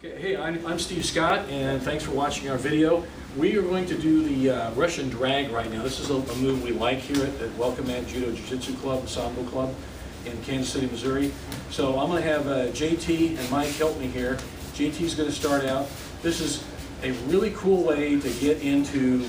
Okay, hey, I'm Steve Scott, and thanks for watching our video. We are going to do the Russian drag right now. This is a move we like here at Welcome Mat Judo Jiu-Jitsu Club, the Sambo Club in Kansas City, Missouri. So I'm going to have JT and Mike help me here. JT's going to start out. This is a really cool way to get into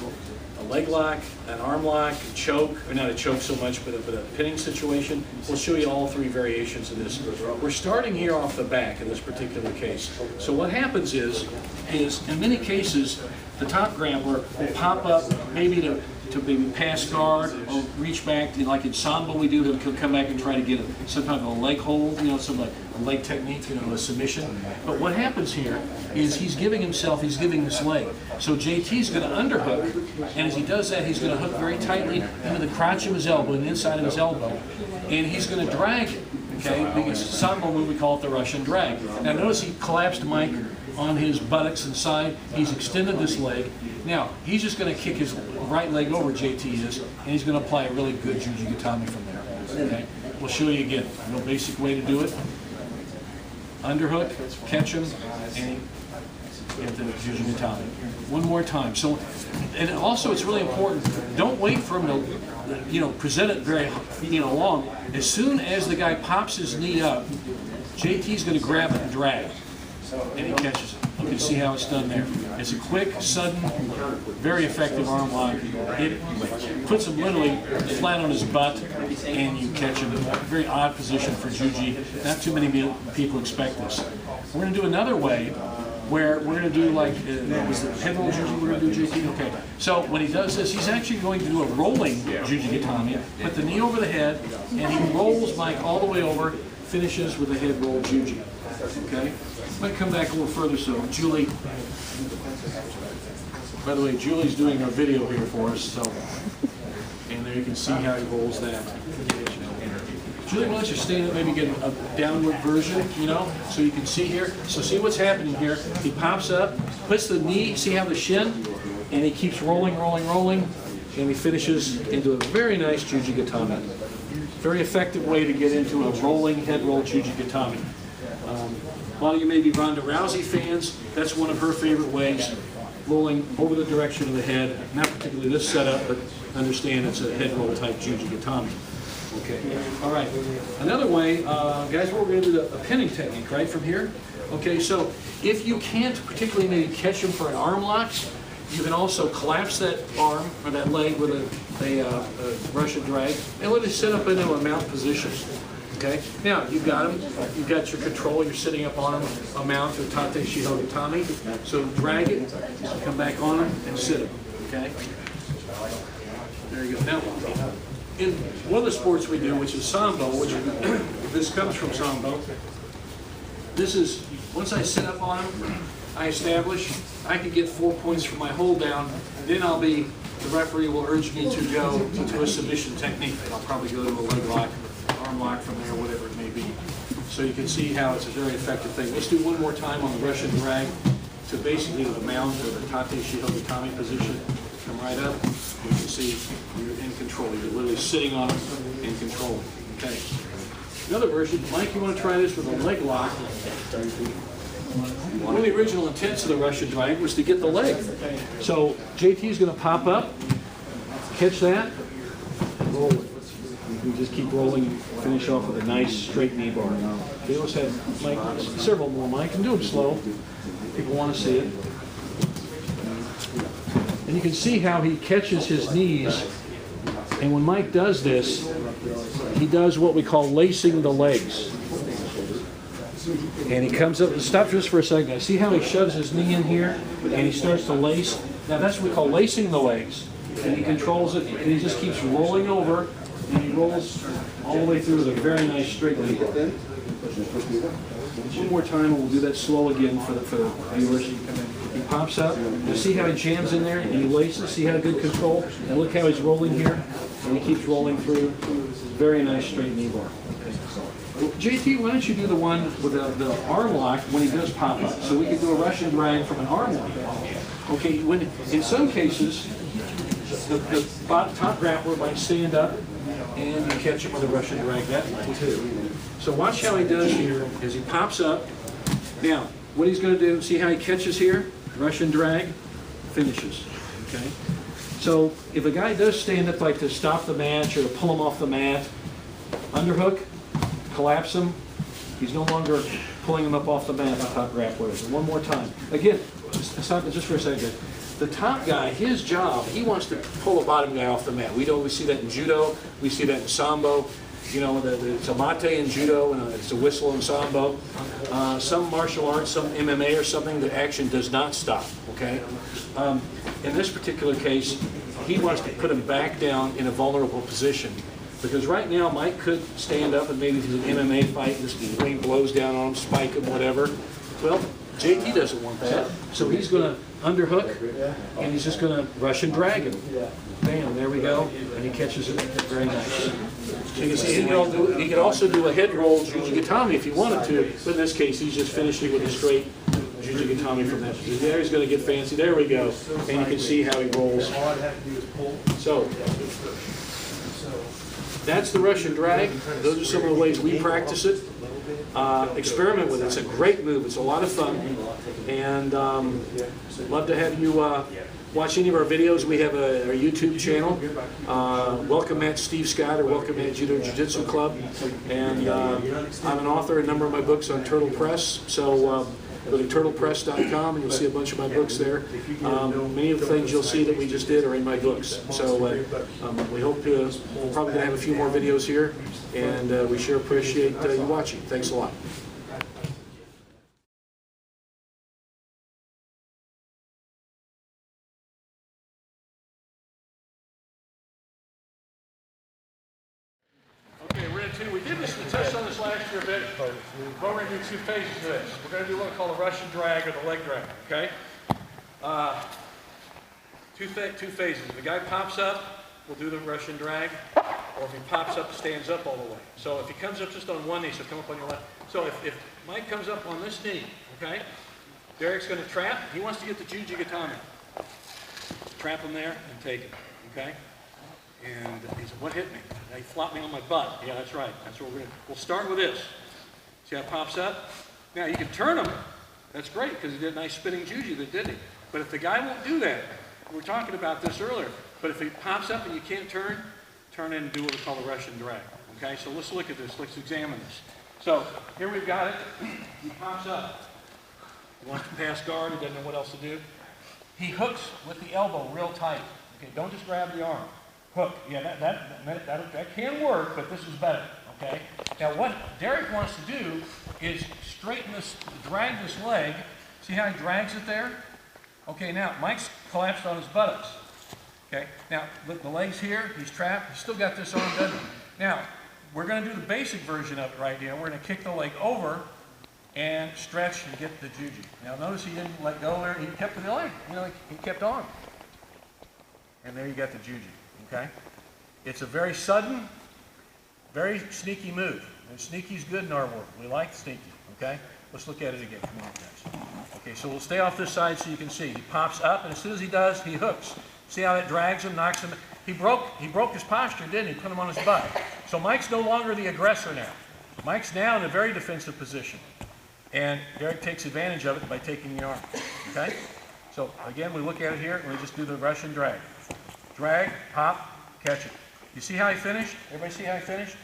a leg lock, an arm lock, a choke, or not a choke so much, but a pinning situation. We'll show you all three variations of this. We're starting here off the back in this particular case. So what happens is in many cases, the top grappler will pop up maybe to maybe pass guard or reach back, like in Sambo we do, he'll come back and try to get some type of a leg hold, some like a leg technique, a submission. But what happens here is he's giving this leg. So JT's going to underhook, and as he does that, he's going to hook very tightly into the crotch of his elbow and the inside of his elbow, and he's going to drag it, okay? Because Sambo, we call it the Russian drag. Now notice he collapsed Mike on his buttocks and side. He's extended this leg. Now, he's just going to kick his right leg over, JT is, and he's going to apply a really good Jujigatami from there. Okay? We'll show you again. No basic way to do it. Underhook, catch him, and get the Jujigatami. One more time. So, and also it's really important, don't wait for him to present it very long. As soon as the guy pops his knee up, JT's going to grab it and drag. And he catches it. You can see how it's done there. It's a quick, sudden, very effective arm lock. It puts him literally flat on his butt, and you catch him in a very odd position for Juji. Not too many people expect this. We're going to do another way where we're going to do like, was the head roll Juji we're going to do, JT? Okay. So when he does this, he's actually going to do a rolling Jujigatami, put the knee over the head, and he rolls Mike all the way over, finishes with a head roll Juji. Okay? I'm going to come back a little further. So Julie, by the way, Julie's doing our video here for us. So, and there you can see how he rolls that. Julie, why don't you stand up, maybe get a downward version, so you can see here. So see what's happening here. He pops up, puts the knee, see how the shin, and he keeps rolling, rolling, rolling, and he finishes into a very nice Jujigatami. Very effective way to get into a rolling head roll Jujigatami. A lot of you may be Ronda Rousey fans. That's one of her favorite ways, rolling over the direction of the head. Not particularly this setup, but understand it's a head roll type Jujigatami. Okay. All right. Another way, guys, we're going to do a pinning technique right from here. Okay. So if you can't particularly maybe catch him for an arm lock, you can also collapse that arm or that leg with a Russian drag and let it sit up into a mount position. Okay. Now you've got him. You've got your control. You're sitting up on him, a mount or tate shihogatami. So drag it, come back on him, and sit him. Okay. There you go. Now, in one of the sports we do, which is Sambo, which this comes from Sambo. This is once I sit up on him, I establish. I can get 4 points for my hold down. Then the referee will urge me to go to a submission technique. I'll probably go to a leg lock, arm lock from there, whatever it may be. So you can see how it's a very effective thing. Let's do one more time on the Russian drag to basically the mount or the tate shihogatami position. Come right up. You can see you're in control. You're literally sitting on it and controlling. Okay. Another version. Mike, you want to try this with a leg lock? One of the original intents of the Russian drag was to get the leg. So JT is going to pop up, catch that, and roll it. We just keep rolling and finish off with a nice straight knee bar. Okay, let's have Mike, several more, Mike, and do them slow. People want to see it. And you can see how he catches his knees. And when Mike does this, he does what we call lacing the legs. And he comes up, stop just for a second. Now, see how he shoves his knee in here and he starts to lace? Now that's what we call lacing the legs. And he controls it and he just keeps rolling over and he rolls all the way through with a very nice straight knee. One more time and we'll do that slow again for the viewers. He pops up, you see how he jams in there and he laces, see how good control? And look how he's rolling here and he keeps rolling through. Very nice straight knee bar. Well, JT, why don't you do the one with the arm lock when he does pop up? So we could do a Russian drag from an arm lock. Okay, when in some cases, the top grappler might stand up and you catch him with a Russian drag that way too. So watch how he does here as he pops up. Now, what he's going to do, see how he catches here? Russian drag, finishes. Okay? So if a guy does stand up like to stop the match or to pull him off the mat, underhook, collapse him, he's no longer pulling him up off the mat, top grapplers. And one more time. Again, stop just for a second. The top guy, his job, he wants to pull a bottom guy off the mat. We see that in judo, we see that in sambo. You know, it's a mate in judo and it's a whistle in sambo. Some martial arts, some MMA or something, the action does not stop, okay? In this particular case, he wants to put him back down in a vulnerable position. Because right now, Mike could stand up and maybe do an MMA fight, this ring blows down on him, spike him, whatever. Well, JT doesn't want that, so he's going to underhook, and he's just going to Russian drag him. Bam, there we go, and he catches it very nice. So you can see he can also do a head roll Jujigatami if he wanted to, but in this case, he's just finishing with a straight Jujigatami from that. There he's going to get fancy. There we go, and you can see how he rolls. So that's the Russian drag. Those are some of the ways we practice it. Experiment with it. It's a great move. It's a lot of fun. And love to have you watch any of our videos. We have our YouTube channel, Welcome Mat Steve Scott or Welcome Mat Judo Jiu-Jitsu Club. And I'm an author. A number of my books on Turtle Press. So go to turtlepress.com and you'll see a bunch of my books there. Many of the things you'll see that we just did are in my books. So we hope we're probably going to have a few more videos here, and we sure appreciate you watching. Thanks a lot. Okay, we're into, we touched on this last year a bit, but we're going to do two phases of this. We're going to do what we call a Russian drag or the leg drag, okay? Two phases. If the guy pops up, we'll do the Russian drag, or if he pops up, stands up all the way. So if he comes up just on one knee, so come up on your left. So if Mike comes up on this knee, okay, Derek's going to trap. He wants to get the Jujigatami. Trap him there and take it, okay? And he said, what hit me? He flopped me on my butt. Yeah, that's right. That's what we'll start with this. See how it pops up? Now, you can turn him. That's great, because he did a nice spinning juju, didn't he? But if the guy won't do that, we were talking about this earlier, but if he pops up and you can't turn in and do what we call a Russian drag. Okay, so let's look at this. Let's examine this. So here we've got it. He pops up. He wants to pass guard. He doesn't know what else to do. He hooks with the elbow real tight. Okay, don't just grab the arm. Hook. Yeah, that can work, but this is better. Okay. Now what Derek wants to do is straighten this, drag this leg. See how he drags it there? Okay. Now Mike's collapsed on his buttocks. Okay. Now look, the leg's here. He's trapped. He's still got this arm, doesn't he? Now we're going to do the basic version of it right here. We're going to kick the leg over and stretch and get the juju. Now notice he didn't let go there. He kept the leg. You know, he kept on. And there you got the juju. Okay? It's a very sudden, very sneaky move. And sneaky's good in our world. We like sneaky. Okay? Let's look at it again. Come on, guys. Okay, so we'll stay off this side so you can see. He pops up, and as soon as he does, he hooks. See how that drags him, knocks him? He broke his posture, didn't he? Put him on his butt. So Mike's no longer the aggressor now. Mike's now in a very defensive position. And Derek takes advantage of it by taking the arm. Okay? So again, we look at it here, and we just do the Russian drag. Drag, pop, catch it. You see how he finished? Everybody see how he finished?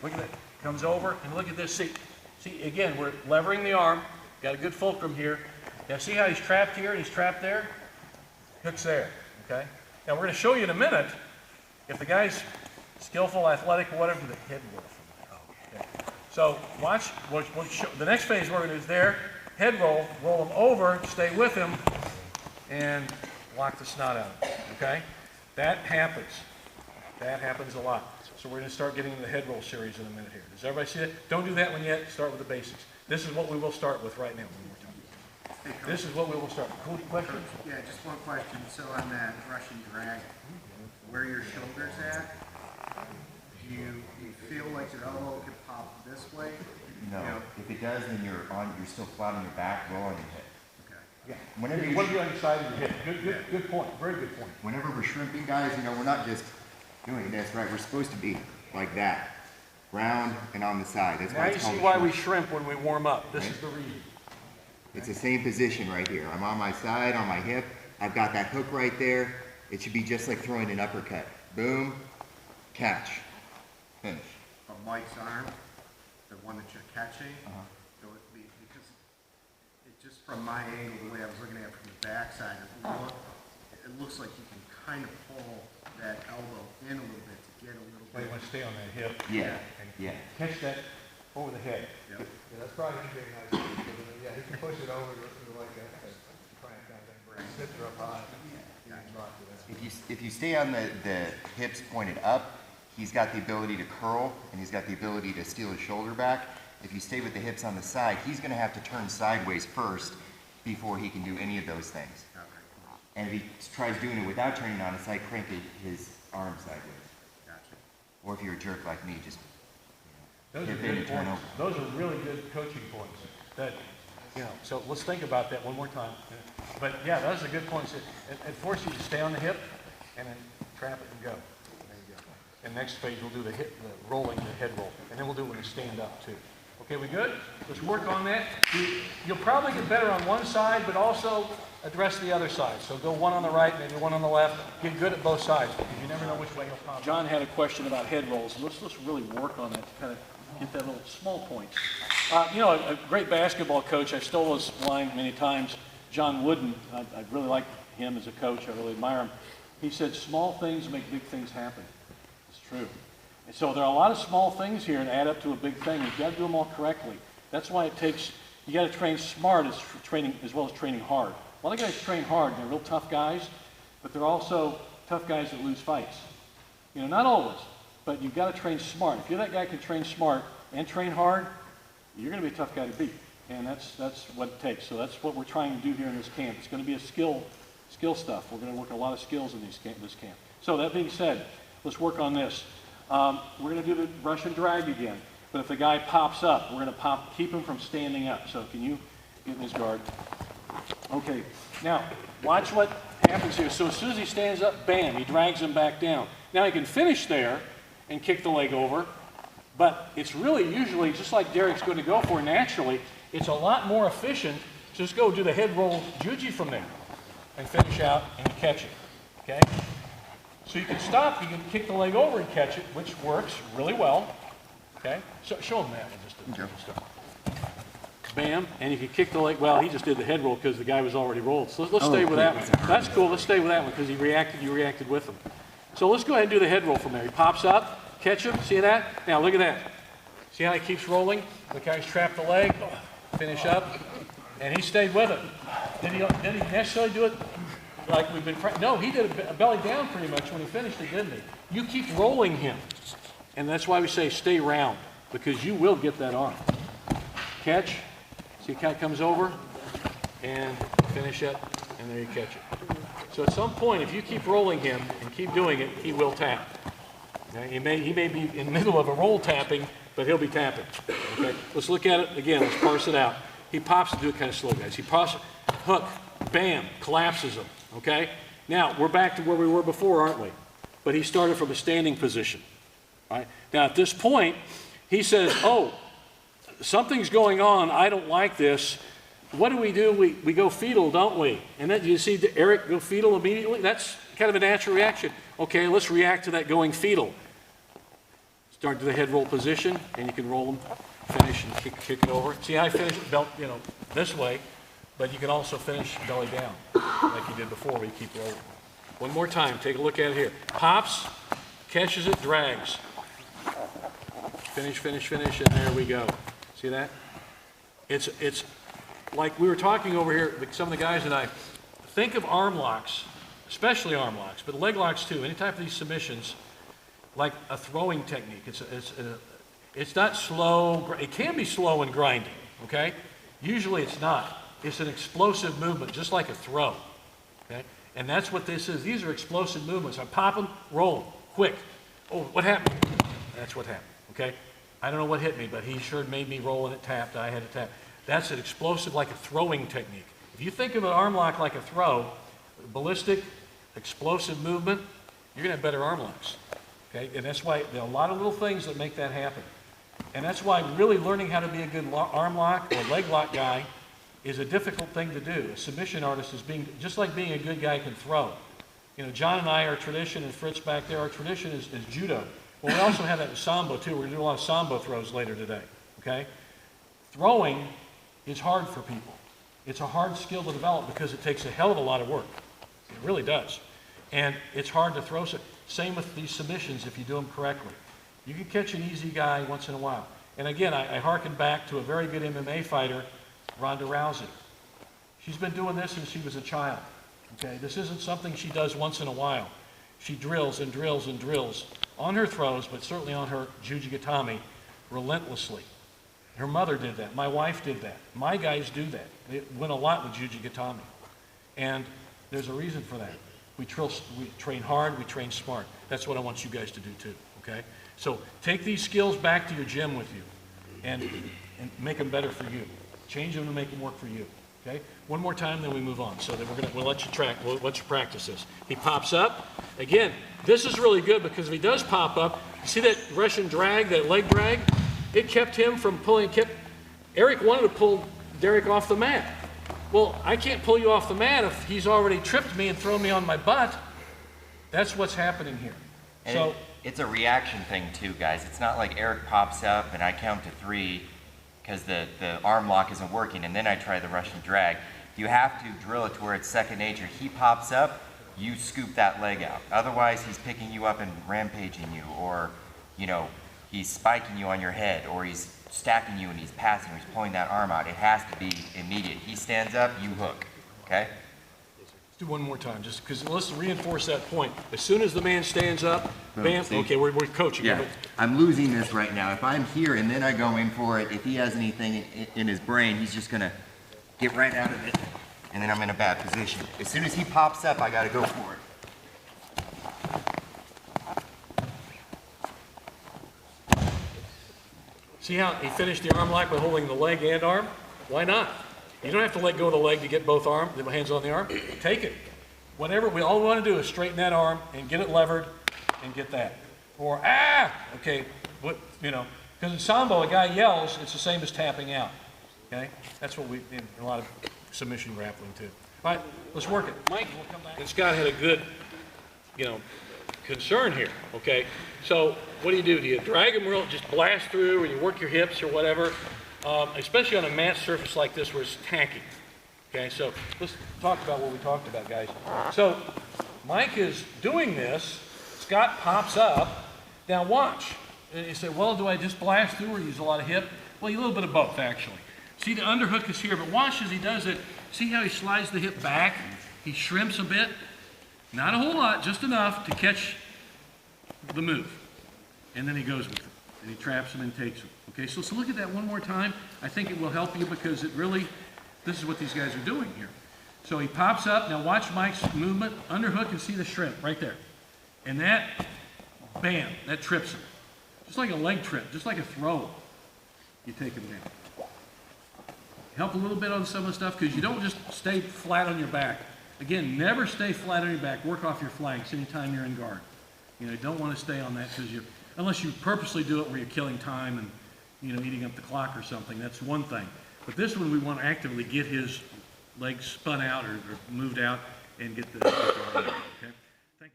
Look at it. Comes over, and look at this. See, again, we're levering the arm. Got a good fulcrum here. Now see how he's trapped here and he's trapped there? Hook's there, okay? Now we're going to show you in a minute, if the guy's skillful, athletic, whatever, the head roll from there. Okay. So watch, the next phase we're going to do is there, head roll him over, stay with him, and lock the snot out of him, okay? That happens. That happens a lot. So we're going to start getting into the head roll series in a minute here. Does everybody see that? Don't do that one yet. Start with the basics. This is what we will start with right now. This is what we will start with. Cool question? Yeah, just one question. So on that Russian drag, where your shoulder's at, do you feel like your elbow could pop this way? No. If it does, then you're still flat on your back, roll on your hip. Okay. Yeah. Whenever you want to be on your side of your hip. Good point. Very good point. Whenever we're shrimping, guys, we're not just doing this, right? We're supposed to be like that. round, and on the side. That's Now why you it's see called a why shrimp. we shrimp when we warm up. This Right. is the reason. It's the same position right here. I'm on my side, on my hip. I've got that hook right there. It should be just like throwing an uppercut. Boom, catch, finish. But Mike's arm, the one that you're catching, it would be, because it just from my angle, the way I was looking at it from the backside, it looks like you can kind of pull that elbow in a little bit to get a little Well, you bit. want to stay on that hip. Yeah, And yeah. catch that over the head. Yep. Yeah, that's probably gonna be a nice, yeah, he can push it over like a crank kind of thing, where he sits her up high. He can rock to that. If you stay on the hips pointed up, he's got the ability to curl, and he's got the ability to steal his shoulder back. If you stay with the hips on the side, he's going to have to turn sideways first before he can do any of those things. Okay. And if he tries doing it without turning on his side, crank his arm sideways. Gotcha. Or if you're a jerk like me, just Those are hip in good and turn points. over. Those are really good coaching points. That, you know, so let's think about that one more time. But yeah, those are good points. It forces you to stay on the hip and then trap it and go. There you go. And next phase we'll do the rolling, the head roll. And then we'll do it when you stand up too. Okay, we good? Let's work on that. You'll probably get better on one side, but also address the other side. So go one on the right, maybe one on the left. Get good at both sides, because you never know which way you'll pop. John had a question about head rolls. Let's really work on that to kind of get that little small points. You know, a great basketball coach, I stole this line many times, John Wooden, I really like him as a coach, I really admire him. He said, small things make big things happen. It's true. And so there are a lot of small things here and add up to a big thing. You've got to do them all correctly. That's why it takes, you got to train smart as well as training hard. A lot of guys train hard, they're real tough guys, but they're also tough guys that lose fights. You know, not always, but you've got to train smart. If you're that guy who can train smart and train hard, you're going to be a tough guy to beat. And that's what it takes. So that's what we're trying to do here in this camp. It's going to be a skill stuff. We're going to work a lot of skills in this camp. So that being said, let's work on this. We're going to do the Russian drag again. But if the guy pops up, we're going to keep him from standing up. So can you get in his guard? Okay. Now, watch what happens here. So as soon as he stands up, bam, he drags him back down. Now he can finish there and kick the leg over. But it's really usually, just like Derek's going to go for naturally, it's a lot more efficient to just go do the head roll juji from there and finish out and catch it, okay? So you can stop, you can kick the leg over and catch it, which works really well, okay? So show him that one just to start. Bam, and you can kick the leg, well, he just did the head roll because the guy was already rolled. So let's stay with that one. That's cool, let's stay with that one because you reacted with him. So let's go ahead and do the head roll from there. He pops up, catch him, see that? Now look at that. See how he keeps rolling? The guy's trapped the leg, finish up, and he stayed with it. Did he necessarily do it like we've been No, he did a belly down pretty much when he finished it, didn't he? You keep rolling him. And that's why we say stay round, because you will get that arm. Catch. See, he kind of comes over and finish it, and there you catch it. So at some point, if you keep rolling him and keep doing it, he will tap. Now, he may be in the middle of a roll tapping, but he'll be tapping. Okay? Let's look at it again. Let's parse it out. He pops, do it kind of slow, guys. He pops, hook, bam, collapses him. Okay? Now, we're back to where we were before, aren't we? But he started from a standing position. Right? Now, at this point, he says, oh, something's going on. I don't like this. What do? We go fetal, don't we? And then you see Eric go fetal immediately? That's kind of a natural reaction. Okay, let's react to that going fetal. Start to the head roll position, and you can roll them, finish, and kick it over. See how I finish it this way, but you can also finish belly down, like you did before, where you keep rolling. One more time, take a look at it here. Pops, catches it, drags. Finish, and there we go. See that? It's like we were talking over here, some of the guys and I, think of arm locks, especially arm locks, but leg locks too, any type of these submissions, like a throwing technique. It's not slow, it can be slow and grinding, okay? Usually it's not. It's an explosive movement, just like a throw, okay? And that's what this is. These are explosive movements. I pop them, roll them, quick. Oh, what happened? That's what happened, okay? I don't know what hit me, but he sure made me roll and it tapped. I had to tap. That's an explosive, like a throwing technique. If you think of an arm lock like a throw, ballistic, explosive movement, you're going to have better arm locks. Okay? And that's why there are a lot of little things that make that happen. And that's why really learning how to be a good arm lock or leg lock guy is a difficult thing to do. A submission artist is just like being a good guy can throw. You know, John and I, our tradition, and Fritz back there, our tradition is judo. Well, we also have that in sambo too. We're going to do a lot of sambo throws later today, okay? Throwing is hard for people. It's a hard skill to develop because it takes a hell of a lot of work. It really does. And it's hard to throw. Same with these submissions if you do them correctly. You can catch an easy guy once in a while. And again, I hearken back to a very good MMA fighter, Ronda Rousey. She's been doing this since she was a child. Okay, this isn't something she does once in a while. She drills and drills and drills on her throws, but certainly on her jujigatami relentlessly. Her mother did that. My wife did that. My guys do that. They win a lot with jujigatami. And there's a reason for that. We train hard, we train smart. That's what I want you guys to do too, okay? So take these skills back to your gym with you and make them better for you. Change them to make them work for you, okay? One more time, then we move on. So then we'll let you practice this. He pops up. Again, this is really good because if he does pop up, see that Russian drag, that leg drag? It kept him from pulling, Eric wanted to pull Derek off the mat. Well, I can't pull you off the mat if he's already tripped me and thrown me on my butt. That's what's happening here. And so it's a reaction thing too, guys. It's not like Eric pops up and I count to 3 because the arm lock isn't working and then I try the Russian drag. You have to drill it to where it's second nature. He pops up, you scoop that leg out. Otherwise, he's picking you up and rampaging you, or, you know, he's spiking you on your head, or he's stacking you and he's passing, or he's pulling that arm out. It has to be immediate. He stands up, you hook, okay? let's do one more time, just because let's reinforce that point. As soon as the man stands up, bam, okay, we're coaching. Yeah, I'm losing this right now. If I'm here and then I go in for it, if he has anything in his brain, he's just gonna get right out of it, and then I'm in a bad position. As soon as he pops up, I gotta go for it. See how he finished the arm lock by holding the leg and arm? Why not? You don't have to let go of the leg to get both arms, the hands on the arm. Take it. Whatever, all we want to do is straighten that arm and get it levered and get that. Or, okay, what, you know, because in sambo, a guy yells, it's the same as tapping out. Okay? That's what we, in a lot of submission grappling too. All right, let's work it. Mike and Scott had a good, you know, concern here, okay? So what do? Do you drag them real, just blast through, or you work your hips or whatever? Especially on a mat surface like this where it's tacky. Okay, so let's talk about what we talked about, guys. So Mike is doing this, Scott pops up. Now watch. And you say, well, do I just blast through or use a lot of hip? Well, a little bit of both, actually. See, the underhook is here, but watch as he does it. See how he slides the hip back? He shrimps a bit. Not a whole lot, just enough to catch the move. And then he goes with it. And he traps him and takes him. Okay, so look at that one more time. I think it will help you because it really, this is what these guys are doing here. So he pops up. Now watch Mike's movement. Underhook and see the shrimp right there. And that, bam, that trips him. Just like a leg trip, just like a throw. You take him down. Help a little bit on some of the stuff because you don't just stay flat on your back. Again, never stay flat on your back. Work off your flanks anytime you're in guard. You know, you don't want to stay on that because unless you purposely do it where you're killing time and, you know, eating up the clock or something, that's one thing. But this one, we want to actively get his legs spun out or moved out and get the okay? Thank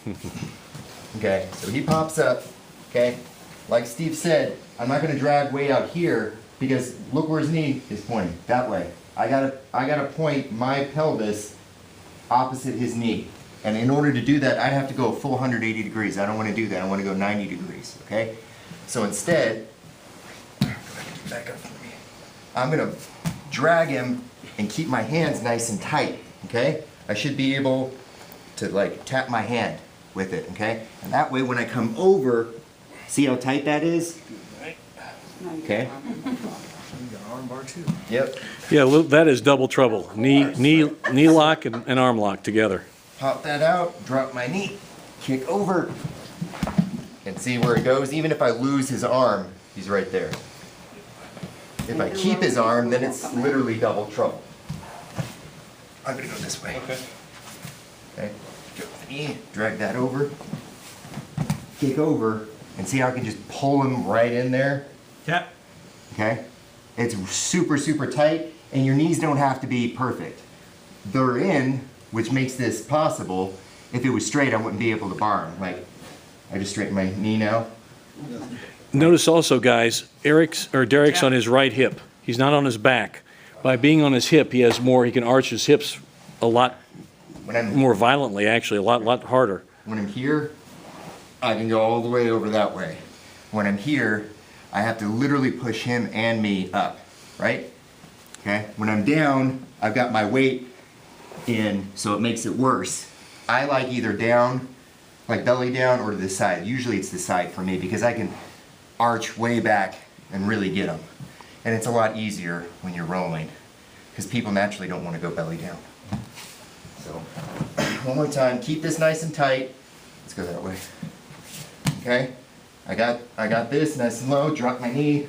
you, Joe. Okay, so he pops up, okay? Like Steve said, I'm not gonna drag way out here because look where his knee is pointing, that way. I gotta point my pelvis opposite his knee. And in order to do that, I'd have to go a full 180 degrees. I don't wanna do that, I wanna go 90 degrees, okay? So instead, back up for me. I'm gonna drag him and keep my hands nice and tight, okay? I should be able to like tap my hand with it, okay? And that way when I come over, see how tight that is? Okay? You got arm bar too. Yep. Yeah, well, that is double trouble. Knee lock and arm lock together. Pop that out, drop my knee, kick over, and see where it goes. Even if I lose his arm, he's right there. If I keep his arm, then it's literally double trouble. I'm gonna go this way. Okay. Okay, go with the knee, drag that over, kick over, and see how I can just pull him right in there? Yeah. Okay? It's super, super tight, and your knees don't have to be perfect. They're in, which makes this possible. If it was straight, I wouldn't be able to bar him. Like, I just straighten my knee now. Notice also, guys, Derek's on his right hip. He's not on his back. By being on his hip, he can arch his hips a lot more violently, actually, a lot harder. When I'm here, I can go all the way over that way. When I'm here, I have to literally push him and me up, right? Okay? When I'm down, I've got my weight in, so it makes it worse. I like either down, like belly down, or to the side. Usually it's the side for me because I can arch way back and really get them. And it's a lot easier when you're rolling because people naturally don't want to go belly down. So, one more time, keep this nice and tight. Let's go that way. Okay? I got this nice and low, drop my knee,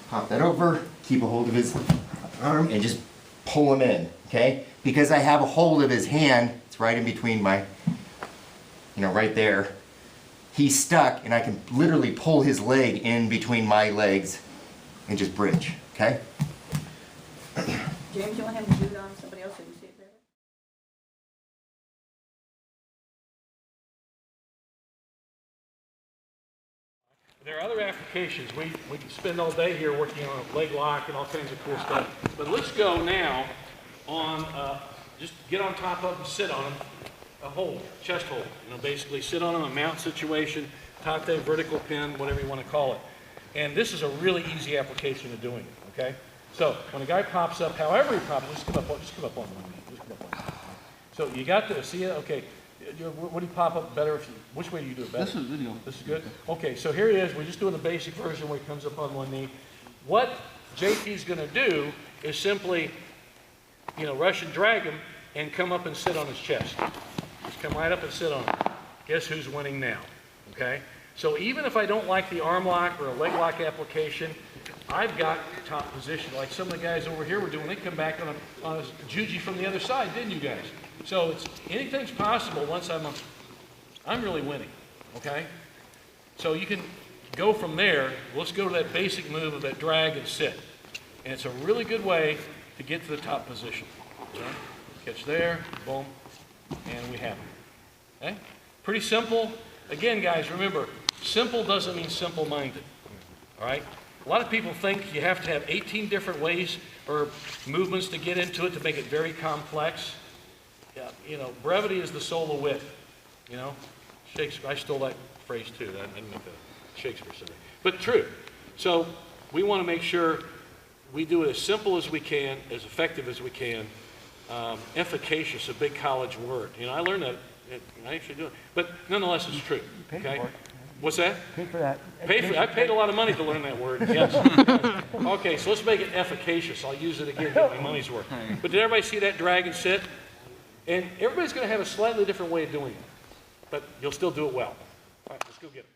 pop that over, keep a hold of his arm, and just pull him in, okay? Because I have a hold of his hand, it's right in between my, right there. He's stuck, and I can literally pull his leg in between my legs and just bridge, okay? James, you want him to do it on somebody else so you can see it better? There are other applications. We can spend all day here working on a leg lock and all kinds of cool stuff. But let's go now on, just get on top of them, sit on them, a hold, chest hold. Basically sit on them, a mount situation, tate, vertical pin, whatever you want to call it. And this is a really easy application of doing it, okay? So when a guy pops up, however he pops, just come up on one knee. Just come up on one knee. So you got to see it, okay. Would he pop up better which way do you do it better? This is video. This is good? Okay, so here he is. We're just doing the basic version where he comes up on one knee. What JP's going to do is simply, rush and drag him and come up and sit on his chest. Just come right up and sit on him. Guess who's winning now? Okay? So even if I don't like the arm lock or a leg lock application, I've got top position. Like some of the guys over here were doing, they come back on a juji from the other side, didn't you guys? So anything's possible once I'm really winning, okay? So you can go from there. Let's go to that basic move of that drag and sit. And it's a really good way to get to the top position. Okay? Catch there, boom, and we have it. Okay? Pretty simple. Again, guys, remember, simple doesn't mean simple-minded, all right? A lot of people think you have to have 18 different ways or movements to get into it to make it very complex. Yeah, brevity is the soul of wit. Shakespeare. I stole that phrase too. I didn't make that. Shakespeare said it, but true. So we want to make sure we do it as simple as we can, as effective as we can. Efficacious, a big college word. I learned that. I actually do it, but nonetheless, it's true. Okay. What's that? Pay for that. I paid a lot of money to learn that word, yes. Okay, so let's make it efficacious. I'll use it again, get my money's worth. But did everybody see that drag and sit? And everybody's going to have a slightly different way of doing it, but you'll still do it well. All right, let's go get it.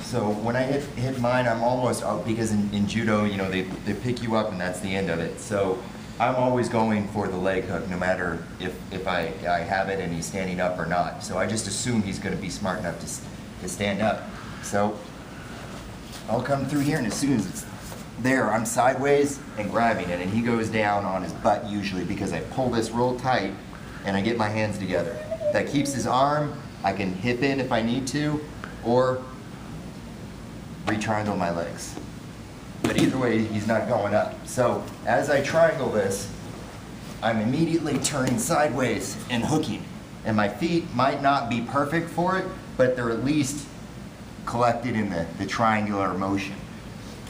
So when I hit mine, I'm almost out because in judo, they pick you up and that's the end of it. So I'm always going for the leg hook, no matter if I have it and he's standing up or not. So I just assume he's going to be smart enough to stand up. So I'll come through here, and as soon as it's there, I'm sideways and grabbing it, and he goes down on his butt usually because I pull this real tight and I get my hands together. That keeps his arm. I can hip in if I need to, or re-triangle my legs. But either way, he's not going up. So as I triangle this, I'm immediately turning sideways and hooking. And my feet might not be perfect for it, but they're at least collected in the triangular motion.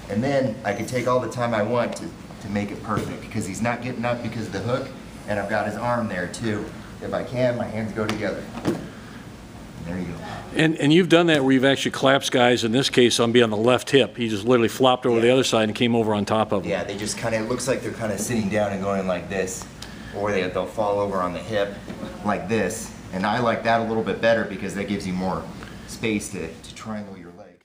And then I can take all the time I want to make it perfect because he's not getting up because of the hook, and I've got his arm there too. If I can, my hands go together. There you go. And you've done that where you've actually collapsed guys, in this case, on the left hip. He just literally flopped over the other side and came over on top of him. Yeah, they just kind of, it looks like they're kind of sitting down and going like this, or they'll fall over on the hip like this. And I like that a little bit better because that gives you more space to triangle your leg.